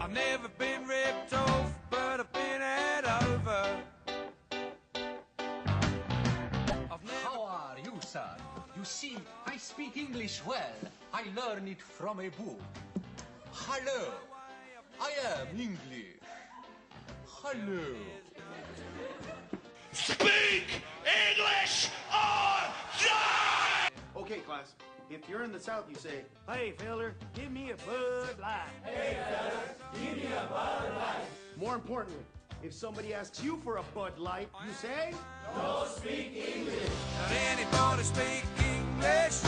I've never been ripped off, but I've been had over. How are you, sir? You see, I speak English well. I learn it from a book. Hello, I am English. Hello. Speak English or die! Okay, class. If you're in the South, you say, "Hey, feller, give me a Bud Light." Hey, fella, give me a Bud Light. More importantly, if somebody asks you for a Bud Light, you say, "Don't speak English." Not anybody speak English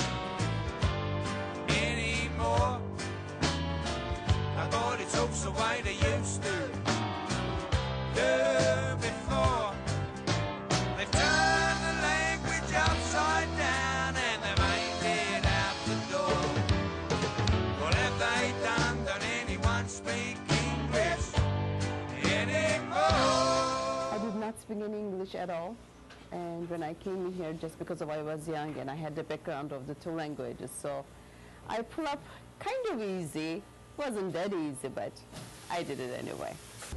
anymore. Nobody talks the way they used to do before. They've turned the language upside down and they've aimed it out the door. What have they done? Don't anyone speak English anymore? I did not speak any English at all. And when I came here, just because I was young and I had the background of the two languages, so I pulled up kind of easy. Wasn't that easy, but I did it anyway.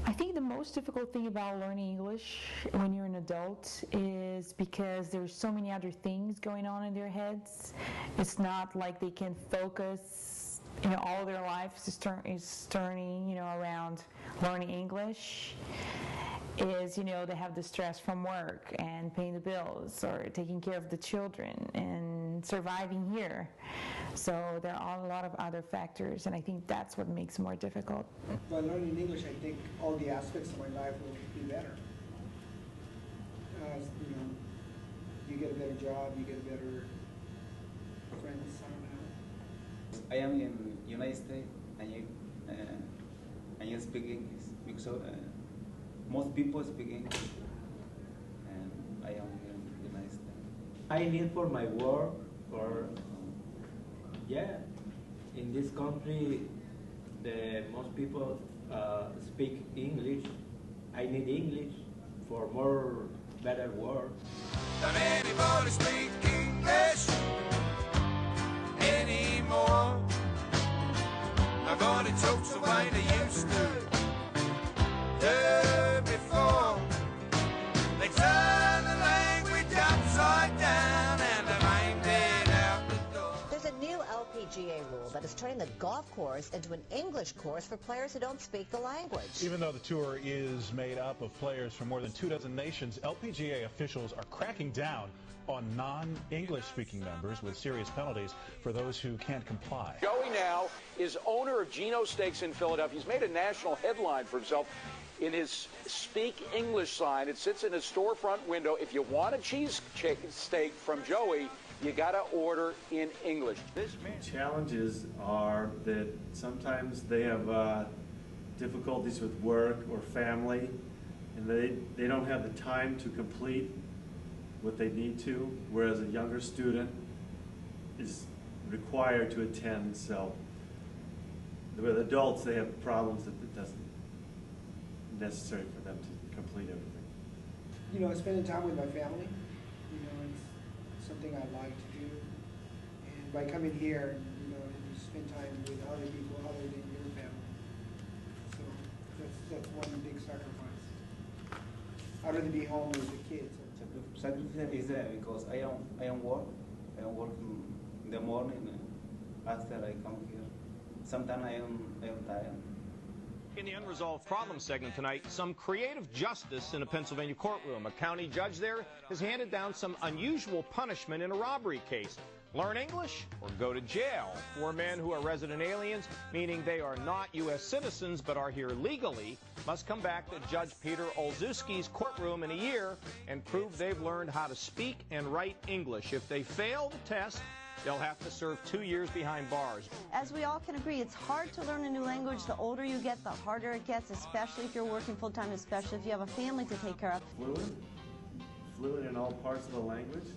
I think the most difficult thing about learning English when you're an adult is because there's so many other things going on in their heads. It's not like they can focus, all their life is turning, around learning English. They have the stress from work and paying the bills or taking care of the children and surviving here. So there are a lot of other factors, and I think that's what makes it more difficult. By learning English, I think all the aspects of my life will be better. You get a better job, you get better friends. I am in United States, and I speak English because most people speak English, and I am here in the United States. I need for my work, or in this country, most people speak English. I need English for more better work. Don't anybody speak English anymore. Nobody talks the way they used to do before. They turn the language upside down and they've aimed it out the door. There's a new LPGA rule that is turning the golf course into an English course for players who don't speak the language. Even though the tour is made up of players from more than 24 nations, LPGA officials are cracking down on non-English speaking members with serious penalties for those who can't comply. Joey now is owner of Gino Steaks in Philadelphia. He's made a national headline for himself in his Speak English sign. It sits in his storefront window. If you want a cheese steak from Joey, you got to order in English. Challenges are that sometimes they have difficulties with work or family, and they don't have the time to complete what they need to, whereas a younger student is required to attend. So with adults, they have problems that it doesn't necessary for them to complete everything. Spending time with my family, it's something I like to do. And by coming here, you spend time with other people other than your family. So that's one big sacrifice. I'd rather be home with the kids. Sacrifice is there because I am working in the morning after I come here. Sometimes I am tired. In the Unresolved Problem segment tonight, some creative justice in a Pennsylvania courtroom. A county judge there has handed down some unusual punishment in a robbery case. Learn English or go to jail. 4 men who are resident aliens, meaning they are not U.S. citizens but are here legally, must come back to Judge Peter Olszewski's courtroom in a year and prove they've learned how to speak and write English. If they fail the test, they'll have to serve 2 years behind bars. As we all can agree, it's hard to learn a new language. The older you get, the harder it gets, especially if you're working full-time, especially if you have a family to take care of. Fluent in all parts of the language.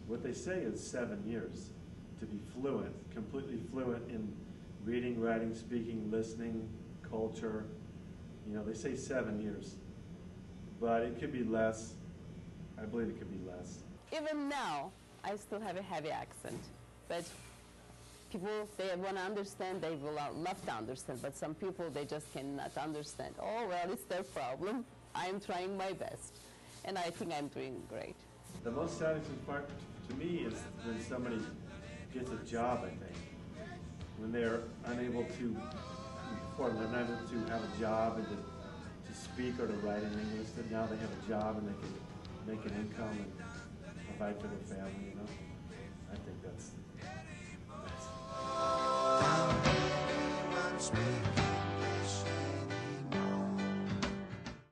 What they say is 7 years to be fluent, completely fluent in reading, writing, speaking, listening, culture. They say 7 years, but it could be less. I believe it could be less. Even now, I still have a heavy accent, but people, they want to understand, they will love to understand, but some people, they just cannot understand. Oh, well, it's their problem. I'm trying my best, and I think I'm doing great. The most satisfying part to me is when somebody gets a job, I think. When they're unable to, before they're unable to have a job and to speak or to write in English, that now they have a job and they can make an income and provide for their family, you know. I think